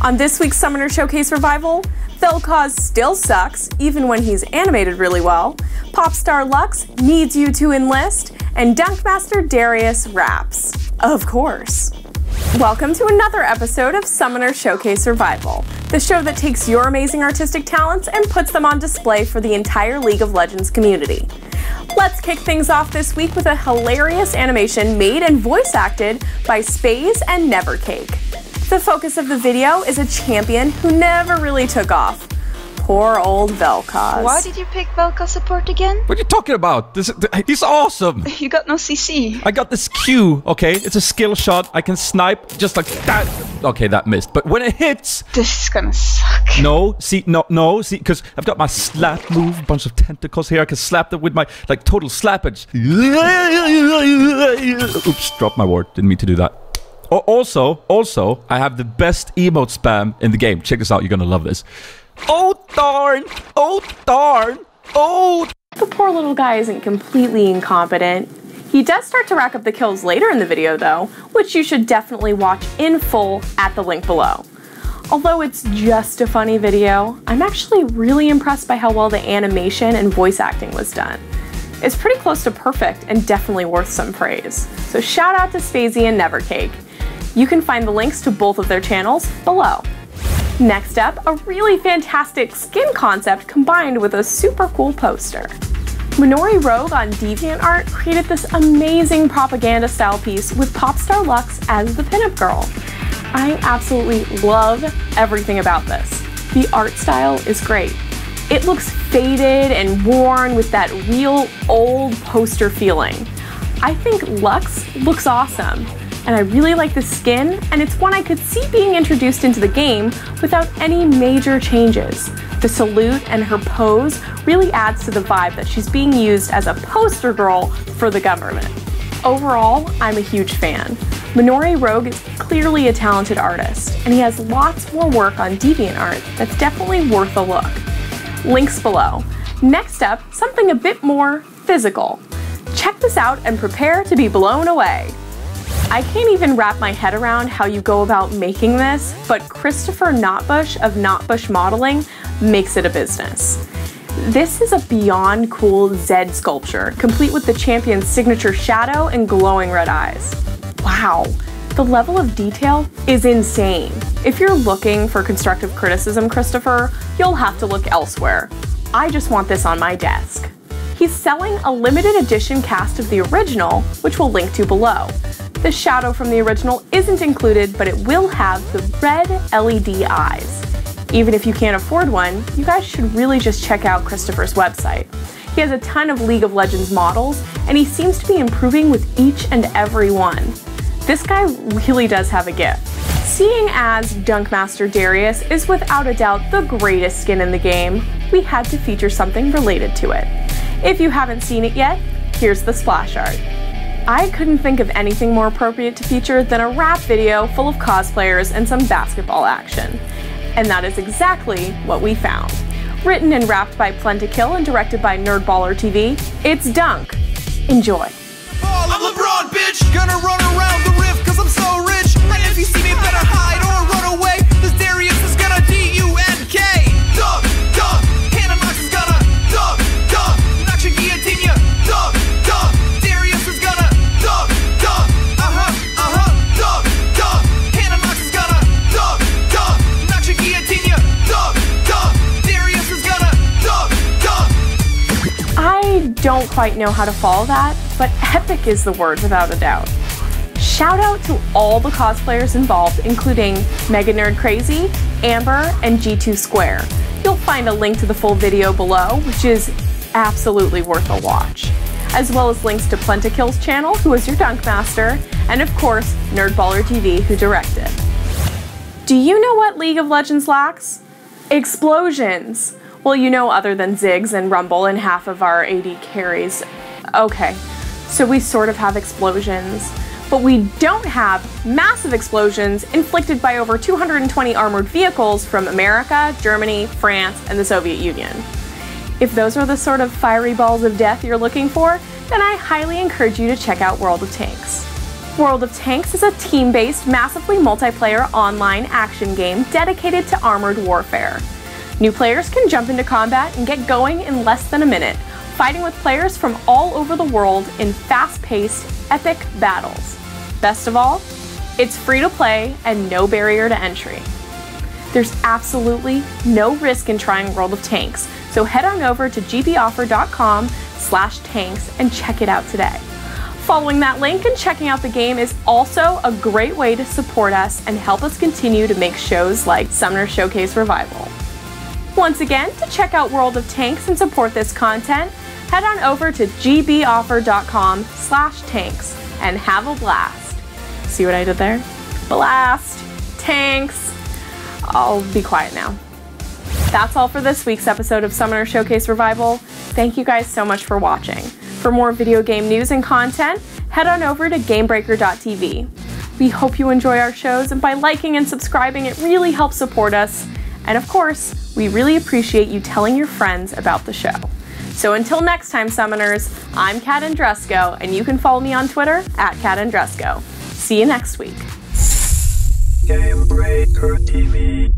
On this week's Summoner Showcase Revival, Velkoz still sucks, even when he's animated really well, Star Lux needs you to enlist, and Dunkmaster Darius raps. Of course. Welcome to another episode of Summoner Showcase Revival, the show that takes your amazing artistic talents and puts them on display for the entire League of Legends community. Let's kick things off this week with a hilarious animation made and voice acted by Spaze and Nevercake. The focus of the video is a champion who never really took off. Poor old Velkoz. Why did you pick Velkoz support again? What are you talking about? He's awesome! You got no CC. I got this Q, okay? It's a skill shot. I can snipe just like that. Okay, that missed. But when it hits... This is gonna suck. No, see, see, because I've got my slap move, a bunch of tentacles here. I can slap them with my, like, total slappage. Oops, dropped my word. Didn't mean to do that. Also, I have the best emote spam in the game. Check this out. You're gonna love this. Oh darn! Oh darn! Oh! The poor little guy isn't completely incompetent. He does start to rack up the kills later in the video though, which you should definitely watch in full at the link below. Although it's just a funny video, I'm actually really impressed by how well the animation and voice acting was done. It's pretty close to perfect and definitely worth some praise. So shout out to Spaze and Nevercake. You can find the links to both of their channels below. Next up, a really fantastic skin concept combined with a super cool poster. Minori Rogue on DeviantArt created this amazing propaganda style piece with Star Lux as the pinup girl. I absolutely love everything about this. The art style is great. It looks faded and worn with that real old poster feeling. I think Lux looks awesome. And I really like the skin, and it's one I could see being introduced into the game without any major changes. The salute and her pose really adds to the vibe that she's being used as a poster girl for the government. Overall, I'm a huge fan. Minori Rogue is clearly a talented artist, and he has lots more work on DeviantArt that's definitely worth a look. Links below. Next up, something a bit more physical. Check this out and prepare to be blown away. I can't even wrap my head around how you go about making this, but Christopher Notbush of Notbush Modeling makes it a business. This is a beyond cool Zed sculpture, complete with the champion's signature shadow and glowing red eyes. Wow, the level of detail is insane. If you're looking for constructive criticism, Christopher, you'll have to look elsewhere. I just want this on my desk. He's selling a limited edition cast of the original, which we'll link to below. The shadow from the original isn't included, but it will have the red LED eyes. Even if you can't afford one, you guys should really just check out Christopher's website. He has a ton of League of Legends models, and he seems to be improving with each and every one. This guy really does have a gift. Seeing as Dunkmaster Darius is without a doubt the greatest skin in the game, we had to feature something related to it. If you haven't seen it yet, here's the splash art. I couldn't think of anything more appropriate to feature than a rap video full of cosplayers and some basketball action. And that is exactly what we found. Written and rapped by Plentikill and directed by Nerdballer TV, it's Dunk. Enjoy. I'm LeBron, bitch! Gonna run around the rift cause I'm so rich. And if you see me, better hide or run away. This Darius is gonna D-U-N-K. Dunk, dunk. Hannah Knox is gonna dunk, dunk. Knox your guillotine ya. Dunk, dunk. Darius is gonna dunk, dunk. Dunk, dunk. Hannah Knox is gonna dunk, dunk. Knox your guillotine ya. Dunk, dunk. Darius is gonna dunk, dunk. I don't quite know how to follow that, but epic is the word without a doubt. Shout out to all the cosplayers involved, including Mega Nerd Crazy, Amber, and G2 Square. You'll find a link to the full video below, which is absolutely worth a watch, as well as links to Plentikill's channel, who is your Dunkmaster, and of course, Nerdballer TV, who directed. Do you know what League of Legends lacks? Explosions! Well, you know, other than Ziggs and Rumble and half of our AD carries. Okay, so we sort of have explosions, but we don't have massive explosions inflicted by over 220 armored vehicles from America, Germany, France, and the Soviet Union. If those are the sort of fiery balls of death you're looking for, then I highly encourage you to check out World of Tanks. World of Tanks is a team-based, massively multiplayer online action game dedicated to armored warfare. New players can jump into combat and get going in less than a minute, fighting with players from all over the world in fast-paced, epic battles. Best of all, it's free to play and no barrier to entry. There's absolutely no risk in trying World of Tanks, so head on over to gboffer.com/tanks and check it out today. Following that link and checking out the game is also a great way to support us and help us continue to make shows like Summoner Showcase Revival. Once again, to check out World of Tanks and support this content, head on over to gboffer.com/tanks and have a blast. See what I did there? Blast! Tanks! I'll be quiet now. That's all for this week's episode of Summoner Showcase Revival. Thank you guys so much for watching. For more video game news and content, head on over to GameBreaker.tv. We hope you enjoy our shows, and by liking and subscribing, it really helps support us. And of course, we really appreciate you telling your friends about the show. So until next time, Summoners, I'm Cat Andrusco, and you can follow me on Twitter @CatAndrusco. See you next week. GameBreaker TV.